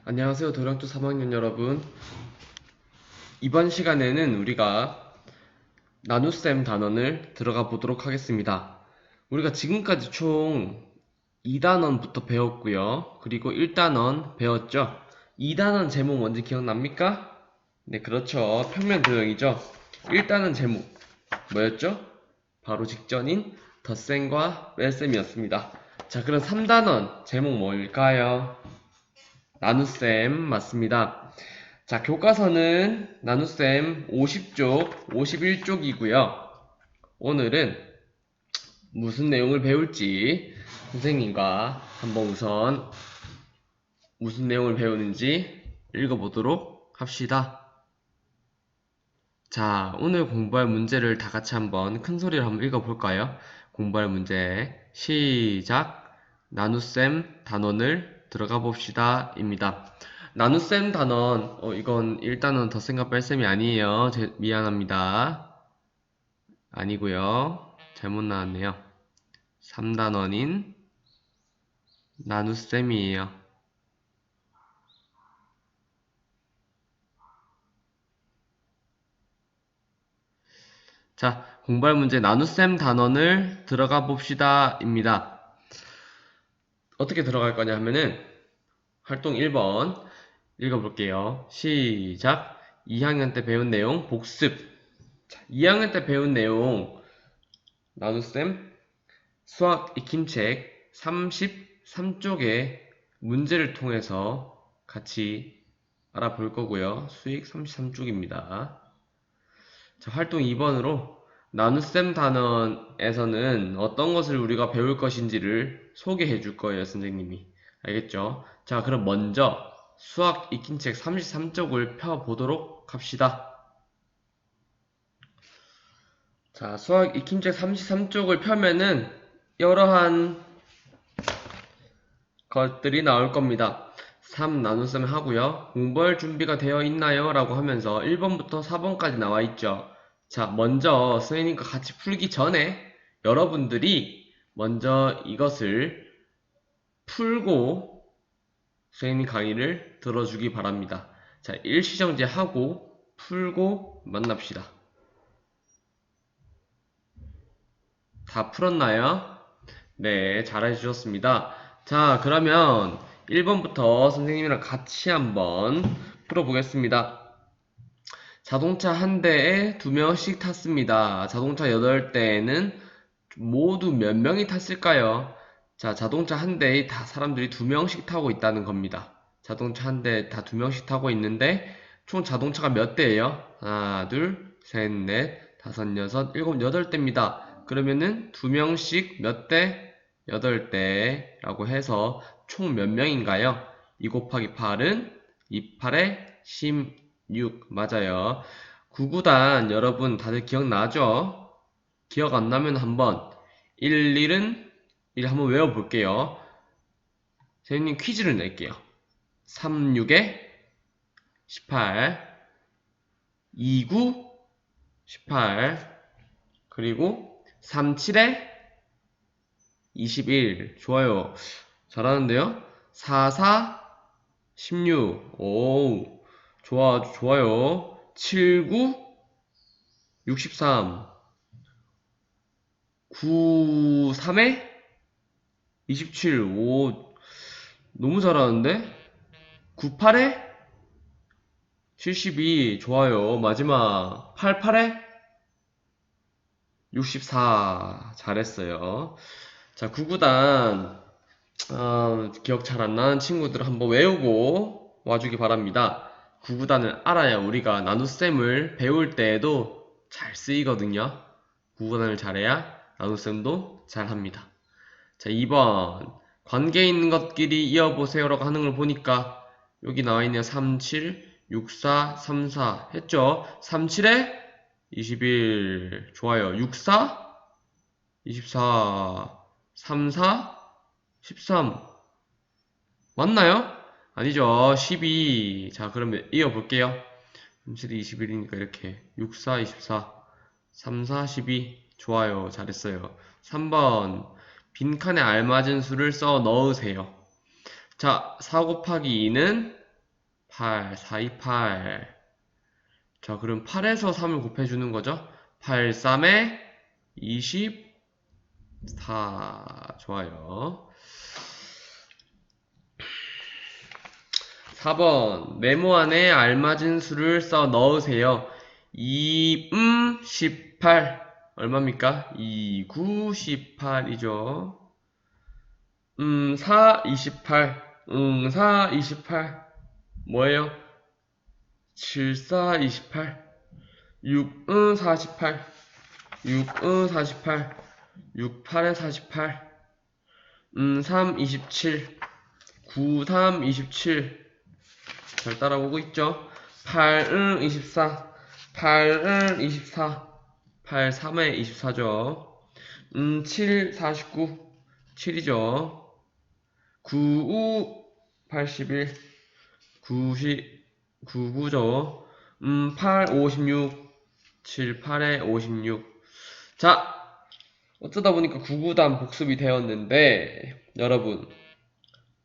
안녕하세요. 도량투 3학년 여러분. 이번 시간에는 우리가 나눗셈 단원을 들어가 보도록 하겠습니다. 우리가 지금까지 총 2단원부터 배웠고요. 그리고 1단원 배웠죠. 2단원 제목 뭔지 기억납니까? 네, 그렇죠. 평면 도형이죠. 1단원 제목 뭐였죠? 바로 직전인 덧셈과 뺄셈이었습니다. 자, 그럼 3단원 제목 뭘까요? 나눗셈 맞습니다. 자, 교과서는 나눗셈 50쪽, 51쪽이고요. 오늘은 무슨 내용을 배울지 선생님과 한번 우선 무슨 내용을 배우는지 읽어보도록 합시다. 자, 오늘 공부할 문제를 다 같이 한번 큰 소리로 한번 읽어볼까요? 공부할 문제 시작. 나눗셈 단원을 들어가 봅시다 입니다. 나눗셈 단원 이건 일단은 덧셈과 뺄셈이 아니에요. 미안합니다. 아니고요. 잘못 나왔네요. 3단원인 나눗셈이에요. 자, 공부할 문제 나눗셈 단원을 들어가 봅시다 입니다. 어떻게 들어갈 거냐 하면은 활동 1번 읽어볼게요. 시작. 2학년 때 배운 내용 복습. 자, 2학년 때 배운 내용 나눗셈 수학 익힘책 33쪽의 문제를 통해서 같이 알아볼 거고요. 수익 33쪽입니다. 자, 활동 2번으로 나눗셈 단원에서는 어떤 것을 우리가 배울 것인지를 소개해 줄 거예요, 선생님이. 알겠죠? 자, 그럼 먼저 수학 익힘책 33쪽을 펴보도록 합시다. 자, 수학 익힘책 33쪽을 펴면은 여러한 것들이 나올 겁니다. 3 나눗셈 하고요. 공부할 준비가 되어 있나요? 라고 하면서 1번부터 4번까지 나와 있죠. 자, 먼저 선생님과 같이 풀기 전에 여러분들이 먼저 이것을 풀고 선생님 강의를 들어주기 바랍니다. 자, 일시정지 하고 풀고 만납시다. 다 풀었나요? 네, 잘해주셨습니다. 자, 그러면 1번부터 선생님이랑 같이 한번 풀어보겠습니다. 자동차 한 대에 2명씩 탔습니다. 자동차 8대에는 모두 몇 명이 탔을까요? 자, 자동차 한 대에 다 사람들이 2명씩 타고 있다는 겁니다. 자동차 한 대에 다 2명씩 타고 있는데 총 자동차가 몇 대예요? 하나, 둘, 셋, 넷, 다섯, 여섯, 일곱, 8대입니다. 그러면은 2명씩 몇 대? 8대라고 해서 총 몇 명인가요? 2 곱하기 8은 2, 8에 16 맞아요. 9구단 여러분 다들 기억나죠? 기억 안 나면 한번 1, 1은 1 한번 외워볼게요. 선생님 퀴즈를 낼게요. 3, 6에 18 2, 9 18 그리고 3, 7에 21 좋아요. 잘하는데요? 4, 4 16 오 좋아요. 7, 9 63 9, 3에 27 오 너무 잘하는데? 9, 8에 72 좋아요. 마지막 8, 8에 64 잘했어요. 자, 9구단 기억 잘 안 나는 친구들 한번 외우고 와주기 바랍니다. 9구단을 알아야 우리가 나눗셈을 배울 때에도 잘 쓰이거든요. 9구단을 잘해야 나눗셈도 잘 합니다. 자, 2번 관계 있는 것끼리 이어보세요라고 하는 걸 보니까 여기 나와 있네요. 3, 7, 6, 4, 3, 4 했죠? 3, 7에 21 좋아요. 6, 4 24 3, 4 13 맞나요? 아니죠. 12 자, 그러면 이어볼게요. 3, 7이 21이니까 이렇게 6, 4, 24 3, 4, 12 좋아요. 잘했어요. 3번 빈칸에 알맞은 수를 써 넣으세요. 자, 4 곱하기 2는 8, 4, 2, 8. 자, 그럼 8에서 3을 곱해주는 거죠? 8, 3에 24. 좋아요. 4번. 메모 안에 알맞은 수를 써 넣으세요. 2, 18. 얼마입니까? 2, 9, 18이죠. 4, 28. 4, 28. 뭐예요? 7, 4, 28. 6, 48. 6, 48. 6, 8에 48. 3, 27. 9, 3, 27. 잘 따라오고 있죠? 8, 24. 8, 24. 8, 3에 24죠. 7, 49. 7이죠. 9, 5, 81. 90, 99죠. 8, 56. 7, 8에 56. 자, 어쩌다 보니까 9구단 복습이 되었는데, 여러분,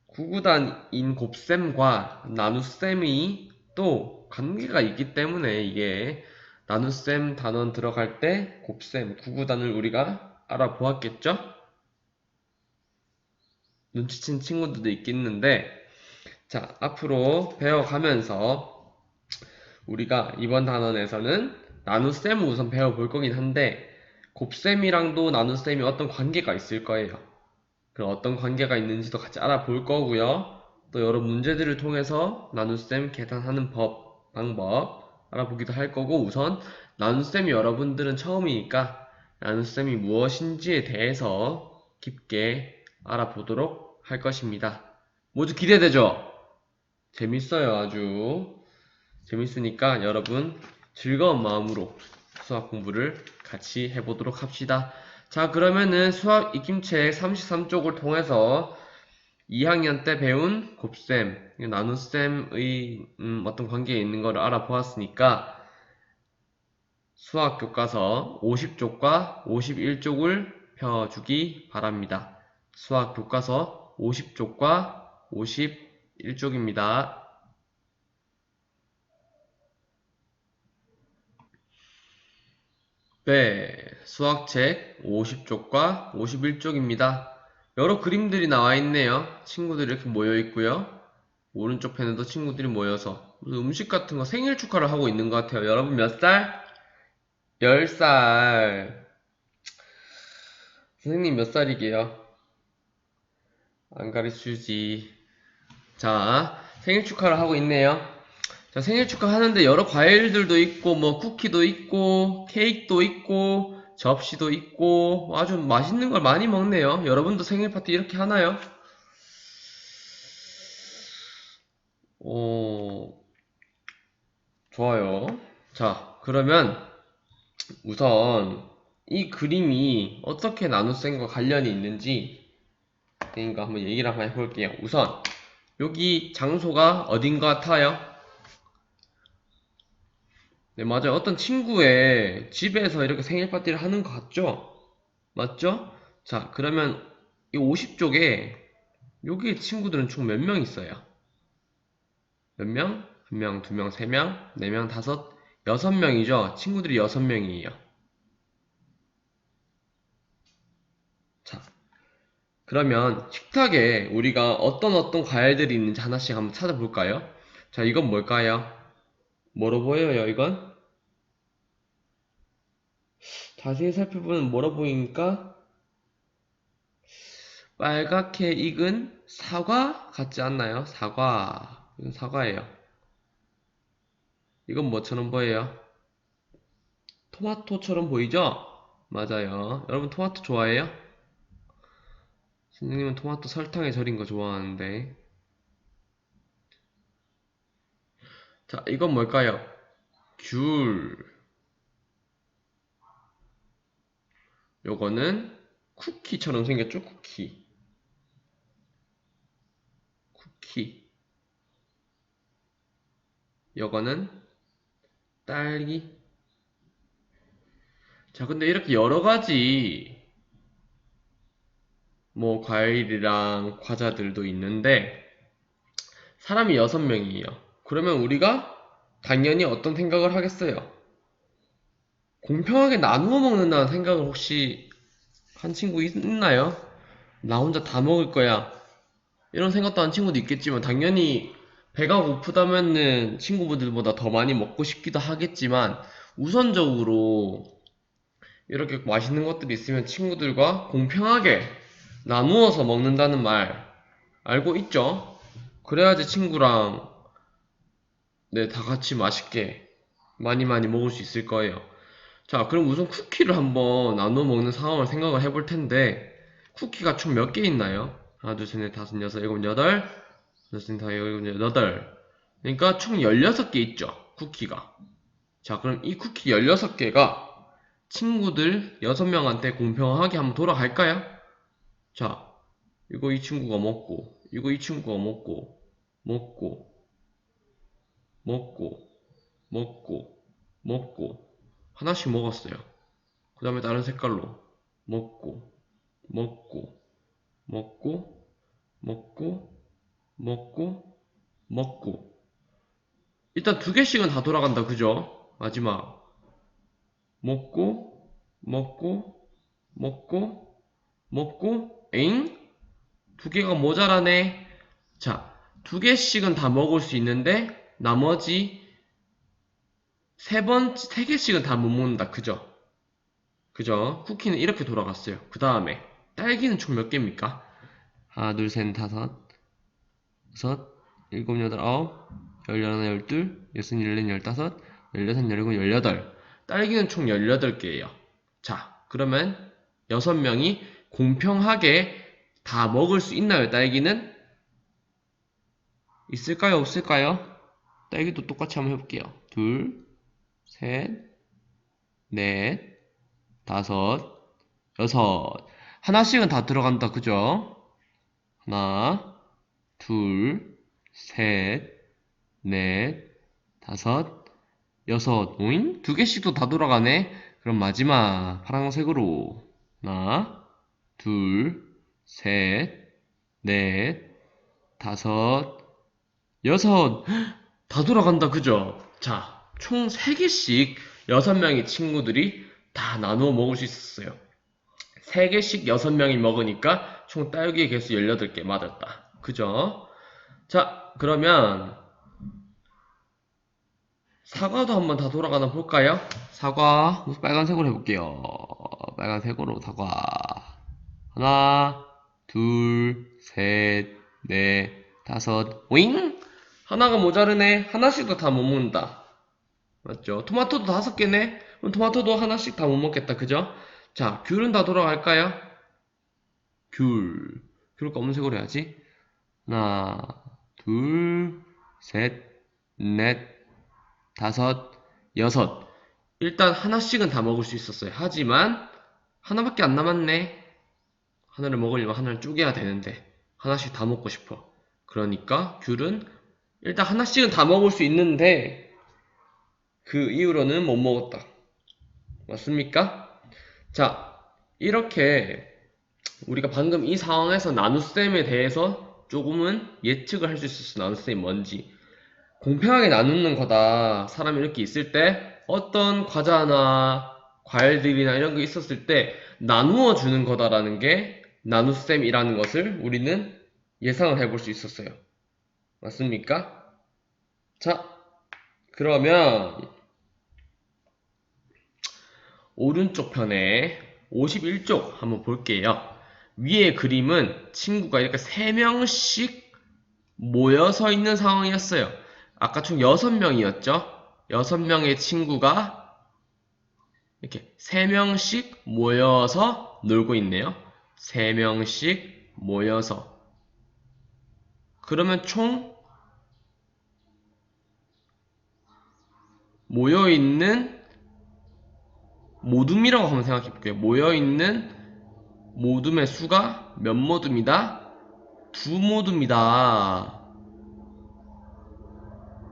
9구단인 곱셈과 나눗셈이 또 관계가 있기 때문에 이게 나눗셈 단원 들어갈 때 곱셈 9구단을 우리가 알아보았겠죠? 눈치챈 친구들도 있겠는데, 자, 앞으로 배워가면서 우리가 이번 단원에서는 나눗셈을 우선 배워볼 거긴 한데, 곱셈이랑도 나눗셈이 어떤 관계가 있을 거예요. 그럼 어떤 관계가 있는지도 같이 알아볼 거고요. 또 여러 문제들을 통해서 나눗셈 계산하는 방법 알아보기도 할 거고, 우선 나눗셈이 여러분들은 처음이니까 나눗셈이 무엇인지에 대해서 깊게 알아보도록 할 것입니다. 모두 기대되죠? 재밌어요. 아주 재밌으니까 여러분 즐거운 마음으로 수학 공부를 같이 해보도록 합시다. 자, 그러면은 수학 익힘책 33쪽을 통해서 2학년 때 배운 곱셈, 나눗셈의 어떤 관계에 있는 것을 알아보았으니까 수학 교과서 50쪽과 51쪽을 펴주기 바랍니다. 수학 교과서 50쪽과 51쪽입니다. 네, 수학책 50쪽과 51쪽입니다. 여러 그림들이 나와 있네요. 친구들이 이렇게 모여 있고요. 오른쪽 편에도 친구들이 모여서 음식 같은 거 생일 축하를 하고 있는 것 같아요. 여러분 몇 살? 10살. 선생님 몇 살이게요? 안 가르쳐주지. 자, 생일 축하를 하고 있네요. 자, 생일 축하하는데 여러 과일들도 있고, 뭐, 쿠키도 있고, 케이크도 있고, 접시도 있고, 아주 맛있는 걸 많이 먹네요. 여러분도 생일 파티 이렇게 하나요? 좋아요. 자, 그러면 우선 이 그림이 어떻게 나눗셈과 관련이 있는지 그러니까 한번 얘기를 한번 해볼게요. 우선 여기 장소가 어딘 것 같아요? 네, 맞아요. 어떤 친구의 집에서 이렇게 생일 파티를 하는 것 같죠? 맞죠? 자, 그러면 이 50쪽에 여기 친구들은 총 몇 명 있어요? 몇 명? 한 명, 두 명, 세 명, 네 명, 다섯, 6명이죠? 친구들이 6명이에요. 자, 그러면 식탁에 우리가 어떤 과일들이 있는지 하나씩 한번 찾아볼까요? 자, 이건 뭘까요? 뭐로 보여요, 이건? 자세히 살펴보면 뭐로 보이니까? 빨갛게 익은 사과 같지 않나요? 사과. 이건 사과예요. 이건 뭐처럼 보여요? 토마토처럼 보이죠? 맞아요. 여러분 토마토 좋아해요? 선생님은 토마토 설탕에 절인 거 좋아하는데. 자, 이건 뭘까요? 귤. 요거는 쿠키처럼 생겼죠? 쿠키. 쿠키. 요거는 딸기. 자, 근데 이렇게 여러 가지 뭐 과일이랑 과자들도 있는데 사람이 6명이에요. 그러면 우리가 당연히 어떤 생각을 하겠어요? 공평하게 나누어 먹는다는 생각을 혹시 한 친구 있나요? 나 혼자 다 먹을 거야. 이런 생각도 한 친구도 있겠지만 당연히 배가 고프다면은 친구분들보다 더 많이 먹고 싶기도 하겠지만 우선적으로 이렇게 맛있는 것들이 있으면 친구들과 공평하게 나누어서 먹는다는 말 알고 있죠? 그래야지 친구랑 네, 다 같이 맛있게 많이 먹을 수 있을 거예요. 자, 그럼 우선 쿠키를 한번 나눠 먹는 상황을 생각을 해볼 텐데 쿠키가 총 몇 개 있나요? 하나, 둘, 셋, 넷, 다섯, 여섯, 일곱, 여덟 여섯, 다섯, 일곱, 여덟 그러니까 총 16개 있죠, 쿠키가. 자, 그럼 이 쿠키 16개가 친구들 6명한테 공평하게 한번 돌아갈까요? 자, 이거 이 친구가 먹고, 이거 이 친구가 먹고, 먹고, 먹고, 먹고, 먹고, 하나씩 먹었어요. 그 다음에 다른 색깔로 먹고, 먹고, 먹고, 먹고, 먹고, 먹고. 일단 2개씩은 다 돌아간다, 그죠? 마지막. 먹고, 먹고, 먹고, 먹고, 엥? 2개가 모자라네. 자, 2개씩은 다 먹을 수 있는데, 나머지 3개씩은 다 못 먹는다. 그죠? 그죠? 쿠키는 이렇게 돌아갔어요. 그 다음에, 딸기는 총 몇 개입니까? 하나, 둘, 셋, 다섯, 여섯, 일곱, 여덟, 아홉, 열, 하나, 열둘, 여섯, 열넷, 열다섯, 열여섯, 열일곱, 열여덟. 딸기는 총 18개예요. 자, 그러면 6명이 공평하게 다 먹을 수 있나요, 딸기는? 있을까요, 없을까요? 딸기도 똑같이 한번 해볼게요. 둘, 셋, 넷, 다섯, 여섯. 하나씩은 다 들어간다, 그죠? 하나, 둘, 셋, 넷, 다섯, 여섯. 오잉? 2개씩도 다 돌아가네? 그럼 마지막 파란색으로 하나, 둘, 셋, 넷, 다섯, 여섯. 다 돌아간다, 그죠? 자, 총 3개씩 6명의 친구들이 다 나누어 먹을 수 있었어요. 3개씩 6명이 먹으니까 총 딸기의 개수 18개 맞았다. 그죠? 자, 그러면 사과도 한번 다 돌아가나 볼까요? 사과 빨간색으로 해볼게요. 빨간색으로 사과 하나, 둘, 셋, 넷, 다섯. 오잉? 하나가 모자르네. 하나씩도 다 못 먹는다. 맞죠? 토마토도 5개네. 그럼 토마토도 하나씩 다 못 먹겠다. 그죠? 자, 귤은 다 돌아갈까요? 귤 검은색으로 해야지. 하나, 둘, 셋, 넷, 다섯, 여섯. 일단 하나씩은 다 먹을 수 있었어요. 하지만 하나밖에 안 남았네. 하나를 먹으려면 하나를 쪼개야 되는데 하나씩 다 먹고 싶어. 그러니까 귤은 일단 하나씩은 다 먹을 수 있는데 그 이후로는 못 먹었다. 맞습니까? 자, 이렇게 우리가 방금 이 상황에서 나눗셈에 대해서 조금은 예측을 할 수 있었어. 나눗셈이 뭔지. 공평하게 나누는 거다. 사람이 이렇게 있을 때 어떤 과자나 과일들이나 이런 게 있었을 때 나누어 주는 거다라는 게 나눗셈이라는 것을 우리는 예상을 해볼 수 있었어요. 맞습니까? 자, 그러면 오른쪽 편에 51쪽 한번 볼게요. 위에 그림은 친구가 이렇게 3명씩 모여서 있는 상황이었어요. 아까 총 6명이었죠? 6명의 친구가 이렇게 3명씩 모여서 놀고 있네요. 3명씩 모여서. 그러면 총 모여있는 모둠이라고 한번 생각해 볼게요. 모여있는 모둠의 수가 몇 모둠이다? 2모둠이다.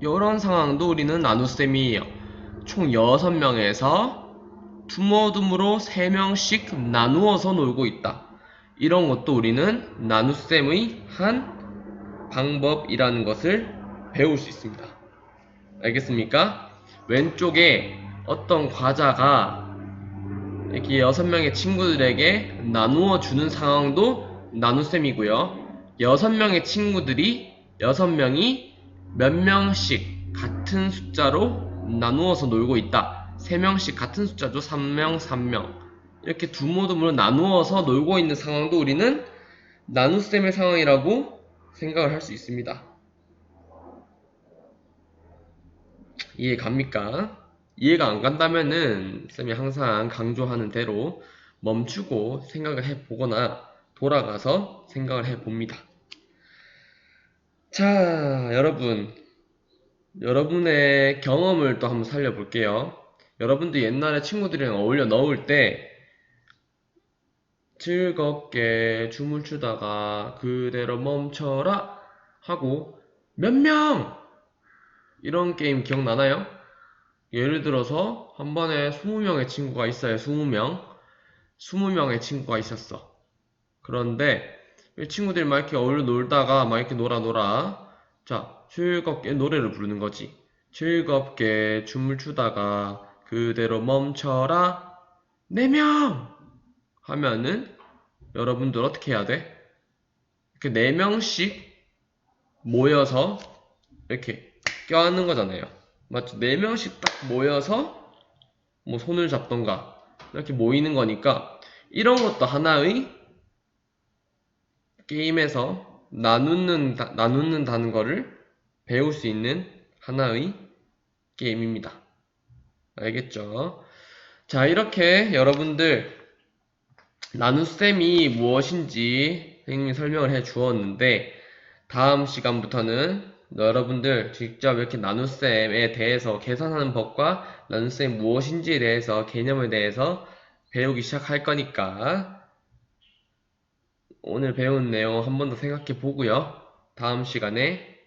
이런 상황도 우리는 나눗셈이에요. 총 6명에서 2모둠으로 3명씩 나누어서 놀고 있다. 이런 것도 우리는 나눗셈의 한 방법이라는 것을 배울 수 있습니다. 알겠습니까? 왼쪽에 어떤 과자가 이렇게 6명의 친구들에게 나누어 주는 상황도 나눗셈이고요. 6명의 친구들이 6명이 몇 명씩 같은 숫자로 나누어서 놀고 있다. 3명씩 같은 숫자죠. 3명, 3명. 이렇게 두 모듬으로 나누어서 놀고 있는 상황도 우리는 나눗셈의 상황이라고 생각을 할 수 있습니다. 이해 갑니까? 이해가 안 간다면은 쌤이 항상 강조하는 대로 멈추고 생각을 해보거나 돌아가서 생각을 해봅니다. 자, 여러분의 경험을 또 한번 살려볼게요. 여러분도 옛날에 친구들이랑 어울려 넣을 때 즐겁게 춤을 추다가 그대로 멈춰라 하고 몇 명! 이런 게임 기억나나요? 예를 들어서 한 번에 20명의 친구가 있어요. 20명. 20명의 친구가 있었어. 그런데 이 친구들이 막 이렇게 어울려 놀다가 막 이렇게 놀아. 자, 즐겁게 노래를 부르는 거지. 즐겁게 춤을 추다가 그대로 멈춰라. 4명! 하면은 여러분들 어떻게 해야 돼? 이렇게 4명씩 모여서 이렇게 껴안는 거잖아요. 맞죠? 4명씩 딱 모여서 뭐 손을 잡던가 이렇게 모이는 거니까 이런 것도 하나의 게임에서 나누는다는 거를 배울 수 있는 하나의 게임입니다. 알겠죠? 자, 이렇게 여러분들 나눗셈이 무엇인지 선생님이 설명을 해 주었는데 다음 시간부터는 여러분들 직접 이렇게 나눗셈에 대해서 계산하는 법과 나눗셈이 무엇인지에 대해서 개념에 대해서 배우기 시작할 거니까 오늘 배운 내용 한 번 더 생각해 보고요. 다음 시간에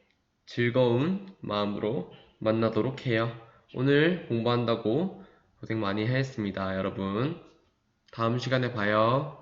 즐거운 마음으로 만나도록 해요. 오늘 공부한다고 고생 많이 했습니다, 여러분. 다음 시간에 봐요.